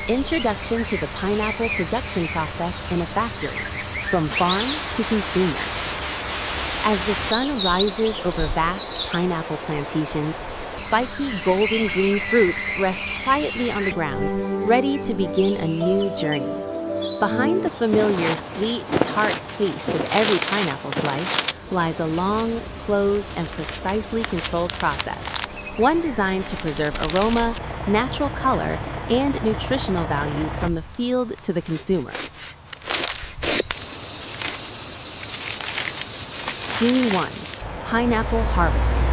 Introduction to the pineapple production process in a factory, from farm to consumer. As the sun rises over vast pineapple plantations, spiky golden green fruits rest quietly on the ground, ready to begin a new journey. Behind the familiar sweet, tart taste of every pineapple slice lies a long, closed, and precisely controlled process, one designed to preserve aroma, natural color, and nutritional value from the field to the consumer. Scene 1. Pineapple harvesting.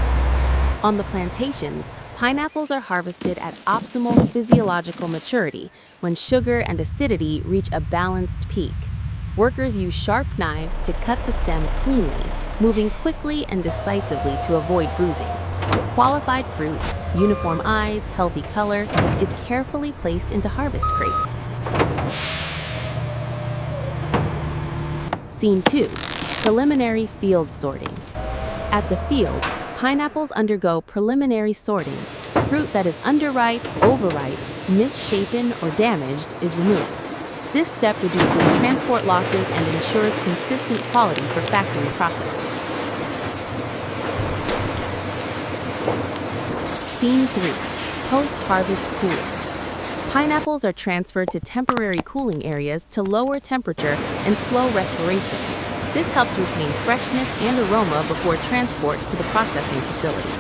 On the plantations, pineapples are harvested at optimal physiological maturity when sugar and acidity reach a balanced peak. Workers use sharp knives to cut the stem cleanly, moving quickly and decisively to avoid bruising. Qualified fruit, uniform eyes, healthy color, is carefully placed into harvest crates. Scene 2. Preliminary field sorting. At the field, pineapples undergo preliminary sorting. Fruit that is underripe, overripe, misshapen, or damaged is removed. This step reduces transport losses and ensures consistent quality for factory processing. Scene 3. Post-harvest cooling. Pineapples are transferred to temporary cooling areas to lower temperature and slow respiration. This helps retain freshness and aroma before transport to the processing facility.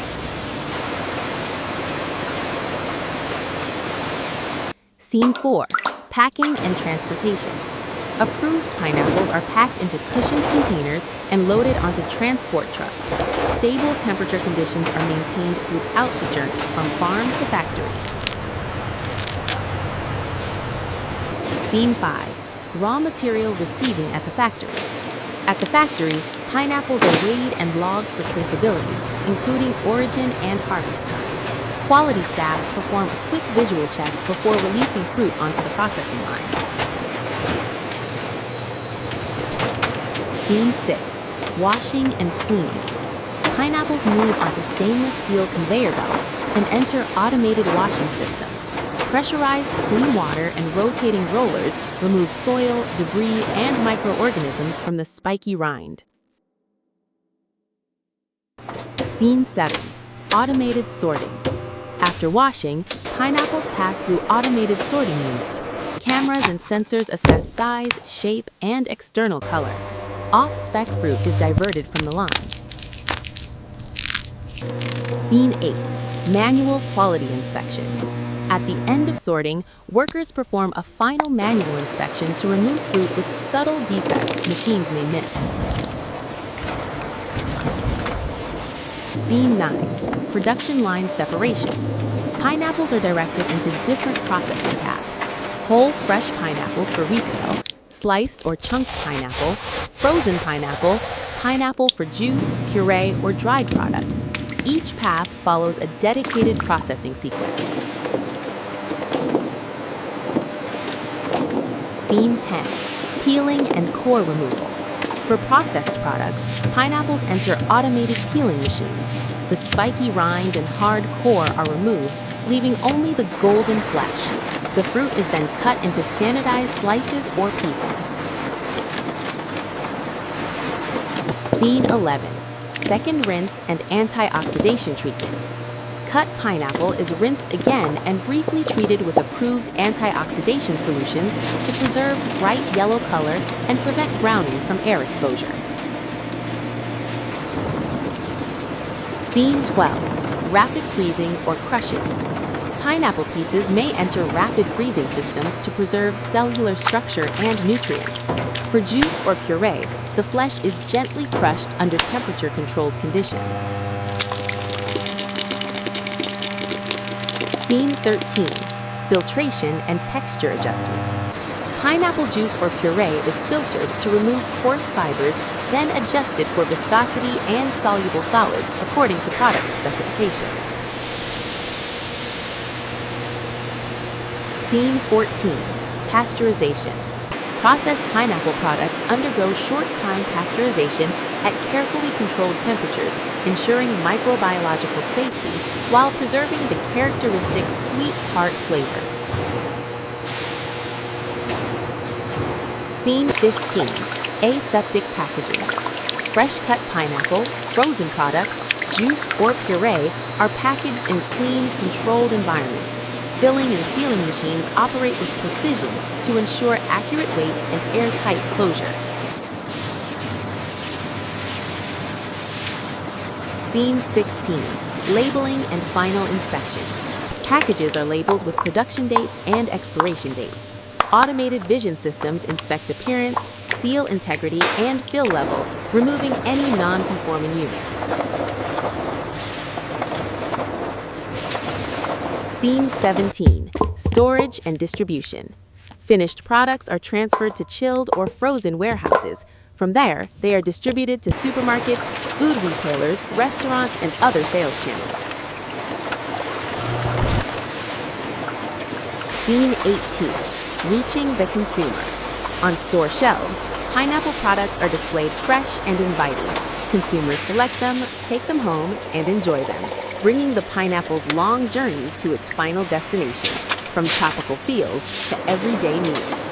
Scene 4. Packing and transportation. Approved pineapples are packed into cushioned containers and loaded onto transport trucks. Stable temperature conditions are maintained throughout the journey from farm to factory. Scene 5. Raw material receiving at the factory. At the factory, pineapples are weighed and logged for traceability, including origin and harvest time. Quality staff perform a quick visual check before releasing fruit onto the processing line. Scene 6. Washing and cleaning. Pineapples move onto stainless steel conveyor belts and enter automated washing systems. Pressurized clean water and rotating rollers remove soil, debris, and microorganisms from the spiky rind. Scene 7. Automated sorting. After washing, pineapples pass through automated sorting units. Cameras and sensors assess size, shape, and external color. Off-spec fruit is diverted from the line. Scene 8. Manual quality inspection. At the end of sorting, workers perform a final manual inspection to remove fruit with subtle defects machines may miss. Scene 9. Production line separation. Pineapples are directed into different processing paths. Whole fresh pineapples for retail, sliced or chunked pineapple, frozen pineapple, pineapple for juice, puree, or dried products. Each path follows a dedicated processing sequence. Scene 10. Peeling and core removal. For processed products, pineapples enter automated peeling machines. The spiky rind and hard core are removed, leaving only the golden flesh. The fruit is then cut into standardized slices or pieces. Scene 11. Second rinse and antioxidation treatment. Cut pineapple is rinsed again and briefly treated with approved antioxidation solutions to preserve bright yellow color and prevent browning from air exposure. Scene 12. Rapid freezing or crushing. Pineapple pieces may enter rapid freezing systems to preserve cellular structure and nutrients. For juice or puree, the flesh is gently crushed under temperature-controlled conditions. Scene 13. Filtration and texture adjustment. Pineapple juice or puree is filtered to remove coarse fibers, then adjusted for viscosity and soluble solids according to product specifications. Scene 14. Pasteurization. Processed pineapple products undergo short-time pasteurization at carefully controlled temperatures, ensuring microbiological safety while preserving the characteristic sweet tart flavor. Scene 15. Aseptic packaging. Fresh-cut pineapple, frozen products, juice, or puree are packaged in clean, controlled environments. Filling and sealing machines operate with precision to ensure accurate weight and airtight closure. Scene 16. Labeling and final inspection. Packages are labeled with production dates and expiration dates. Automated vision systems inspect appearance, seal integrity, and fill level, removing any non-conforming units. Scene 17. Storage and distribution. Finished products are transferred to chilled or frozen warehouses. From there, they are distributed to supermarkets, food retailers, restaurants, and other sales channels. Scene 18. Reaching the consumer. On store shelves, pineapple products are displayed fresh and inviting. Consumers select them, take them home, and enjoy them, bringing the pineapple's long journey to its final destination, from tropical fields to everyday meals.